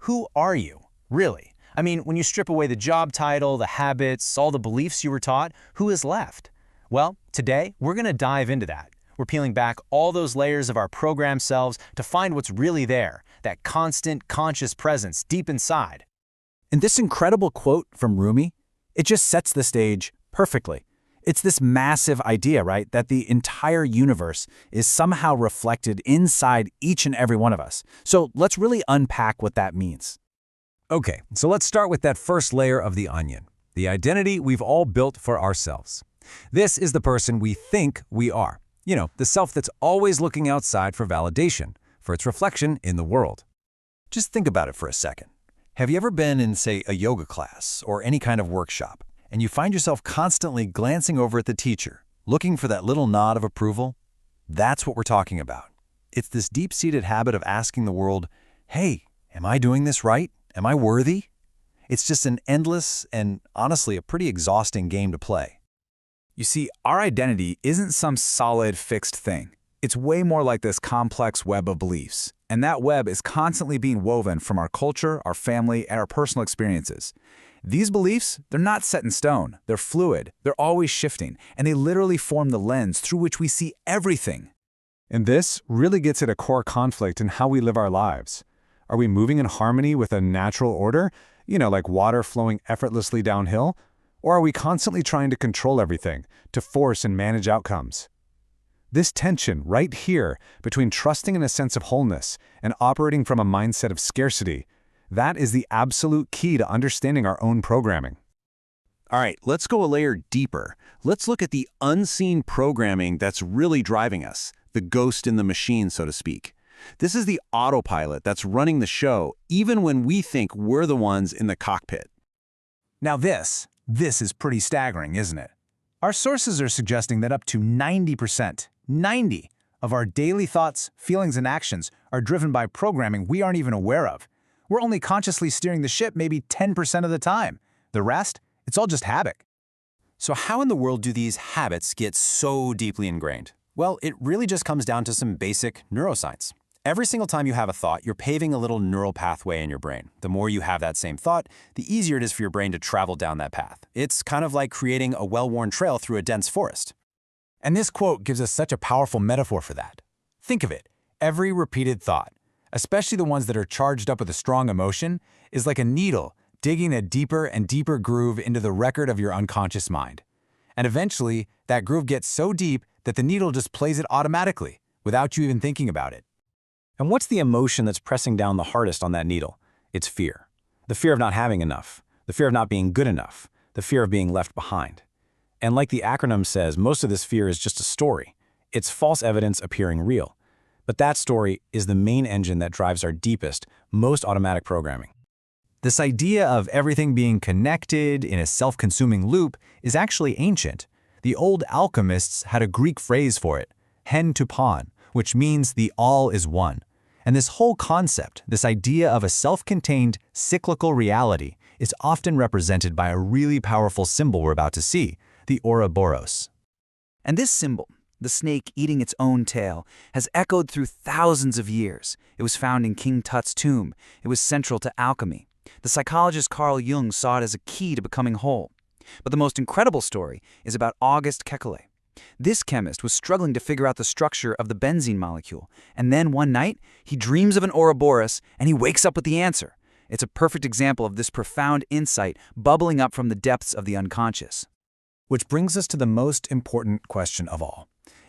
who are you, really? I mean, when you strip away the job title, the habits, all the beliefs you were taught, who is left? Well, today, we're going to dive into that. We're peeling back all those layers of our programmed selves to find what's really there, that constant, conscious presence deep inside. And this incredible quote from Rumi, it just sets the stage perfectly. It's this massive idea, right, that the entire universe is somehow reflected inside each and every one of us. So let's really unpack what that means. Okay, so let's start with that first layer of the onion, the identity we've all built for ourselves. This is the person we think we are. You know, the self that's always looking outside for validation, for its reflection in the world. Just think about it for a second. Have you ever been in, say, a yoga class or any kind of workshop, and you find yourself constantly glancing over at the teacher, looking for that little nod of approval? That's what we're talking about. It's this deep-seated habit of asking the world, hey, am I doing this right? Am I worthy? It's just an endless and, honestly, a pretty exhausting game to play. You see, our identity isn't some solid, fixed thing. It's way more like this complex web of beliefs. And that web is constantly being woven from our culture, our family, and our personal experiences. These beliefs, they're not set in stone. They're fluid. They're always shifting. And they literally form the lens through which we see everything. And this really gets at a core conflict in how we live our lives. Are we moving in harmony with a natural order, like water flowing effortlessly downhill? Or are we constantly trying to control everything, to force and manage outcomes? This tension right here between trusting in a sense of wholeness and operating from a mindset of scarcity, that is the absolute key to understanding our own programming. All right, let's go a layer deeper. Let's look at the unseen programming that's really driving us, the ghost in the machine, so to speak. This is the autopilot that's running the show, even when we think we're the ones in the cockpit. Now this is pretty staggering, isn't it? Our sources are suggesting that up to 90%, 90 of our daily thoughts, feelings, and actions are driven by programming we aren't even aware of. We're only consciously steering the ship maybe 10% of the time. The rest, it's all just habit. So how in the world do these habits get so deeply ingrained? Well, it really just comes down to some basic neuroscience. Every single time you have a thought, you're paving a little neural pathway in your brain. The more you have that same thought, the easier it is for your brain to travel down that path. It's kind of like creating a well-worn trail through a dense forest. And this quote gives us such a powerful metaphor for that. Think of it. Every repeated thought, especially the ones that are charged up with a strong emotion, is like a needle digging a deeper and deeper groove into the record of your unconscious mind. And eventually, that groove gets so deep that the needle just plays it automatically, without you even thinking about it. And what's the emotion that's pressing down the hardest on that needle? It's fear. The fear of not having enough, the fear of not being good enough, the fear of being left behind. And like the acronym says, most of this fear is just a story. It's false evidence appearing real. But that story is the main engine that drives our deepest, most automatic programming. This idea of everything being connected in a self-consuming loop is actually ancient. The old alchemists had a Greek phrase for it, hen to pon, which means the all is one. And this whole concept, this idea of a self-contained, cyclical reality, is often represented by a really powerful symbol we're about to see, the Ouroboros. And this symbol, the snake eating its own tail, has echoed through thousands of years. It was found in King Tut's tomb. It was central to alchemy. The psychologist Carl Jung saw it as a key to becoming whole. But the most incredible story is about August Kekulé. This chemist was struggling to figure out the structure of the benzene molecule, and then one night, he dreams of an Ouroboros, and he wakes up with the answer. It's a perfect example of this profound insight bubbling up from the depths of the unconscious. Which brings us to the most important question of all.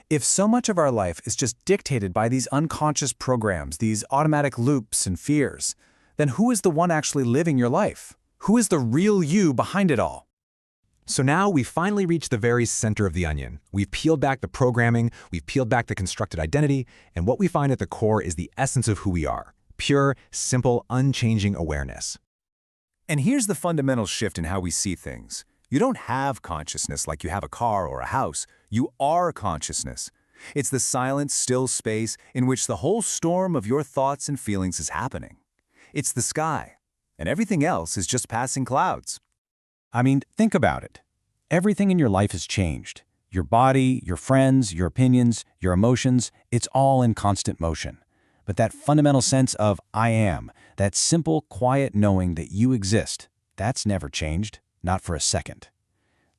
If so much of our life is just dictated by these unconscious programs, these automatic loops and fears, then who is the one actually living your life? Who is the real you behind it all? So now we've finally reached the very center of the onion. We've peeled back the programming, we've peeled back the constructed identity, and what we find at the core is the essence of who we are. Pure, simple, unchanging awareness. And here's the fundamental shift in how we see things. You don't have consciousness like you have a car or a house. You are consciousness. It's the silent, still space in which the whole storm of your thoughts and feelings is happening. It's the sky, and everything else is just passing clouds. I mean, think about it. Everything in your life has changed. Your body, your friends, your opinions, your emotions, it's all in constant motion. But that fundamental sense of I am, that simple, quiet knowing that you exist, that's never changed, not for a second.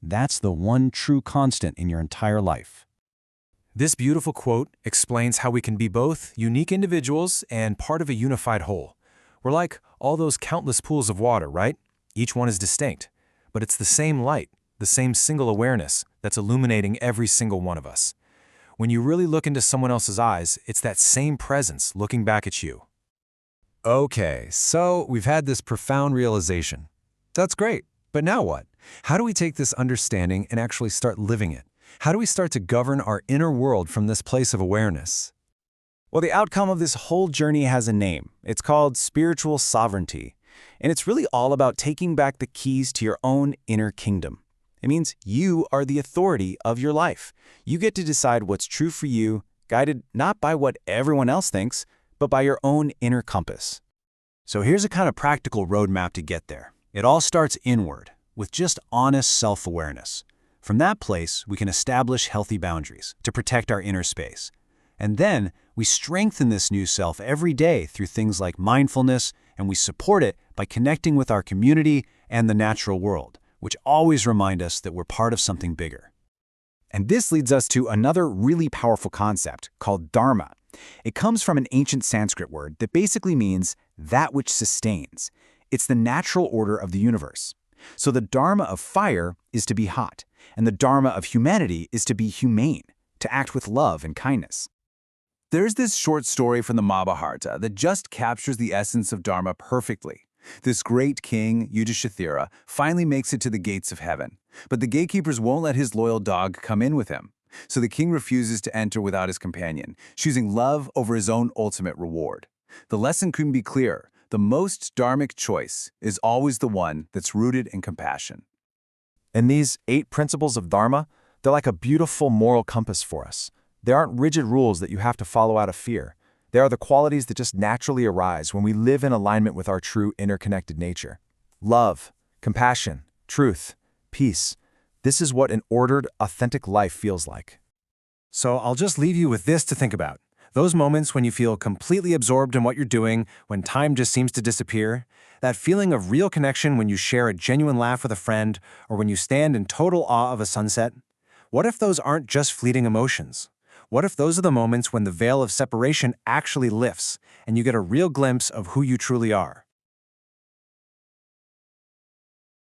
That's the one true constant in your entire life. This beautiful quote explains how we can be both unique individuals and part of a unified whole. We're like all those countless pools of water, right? Each one is distinct, but it's the same light, the same single awareness that's illuminating every single one of us. When you really look into someone else's eyes, it's that same presence looking back at you. Okay, so we've had this profound realization. That's great, but now what? How do we take this understanding and actually start living it? How do we start to govern our inner world from this place of awareness? Well, the outcome of this whole journey has a name. It's called spiritual sovereignty. And it's really all about taking back the keys to your own inner kingdom. It means you are the authority of your life. You get to decide what's true for you, guided not by what everyone else thinks, but by your own inner compass. So here's a kind of practical roadmap to get there. It all starts inward, with just honest self-awareness. From that place, we can establish healthy boundaries to protect our inner space. And then we strengthen this new self every day through things like mindfulness, and we support it by connecting with our community and the natural world, which always remind us that we're part of something bigger. And this leads us to another really powerful concept called dharma. It comes from an ancient Sanskrit word that basically means that which sustains. It's the natural order of the universe. So the dharma of fire is to be hot, and the dharma of humanity is to be humane, to act with love and kindness. There's this short story from the Mahabharata that just captures the essence of Dharma perfectly. This great king, Yudhishthira, finally makes it to the gates of heaven, but the gatekeepers won't let his loyal dog come in with him. So the king refuses to enter without his companion, choosing love over his own ultimate reward. The lesson couldn't be clearer. The most dharmic choice is always the one that's rooted in compassion. And these 8 principles of Dharma, they're like a beautiful moral compass for us. They aren't rigid rules that you have to follow out of fear. They are the qualities that just naturally arise when we live in alignment with our true interconnected nature. Love, compassion, truth, peace. This is what an ordered, authentic life feels like. So I'll just leave you with this to think about. Those moments when you feel completely absorbed in what you're doing, when time just seems to disappear, that feeling of real connection when you share a genuine laugh with a friend, or when you stand in total awe of a sunset. What if those aren't just fleeting emotions? What if those are the moments when the veil of separation actually lifts and you get a real glimpse of who you truly are?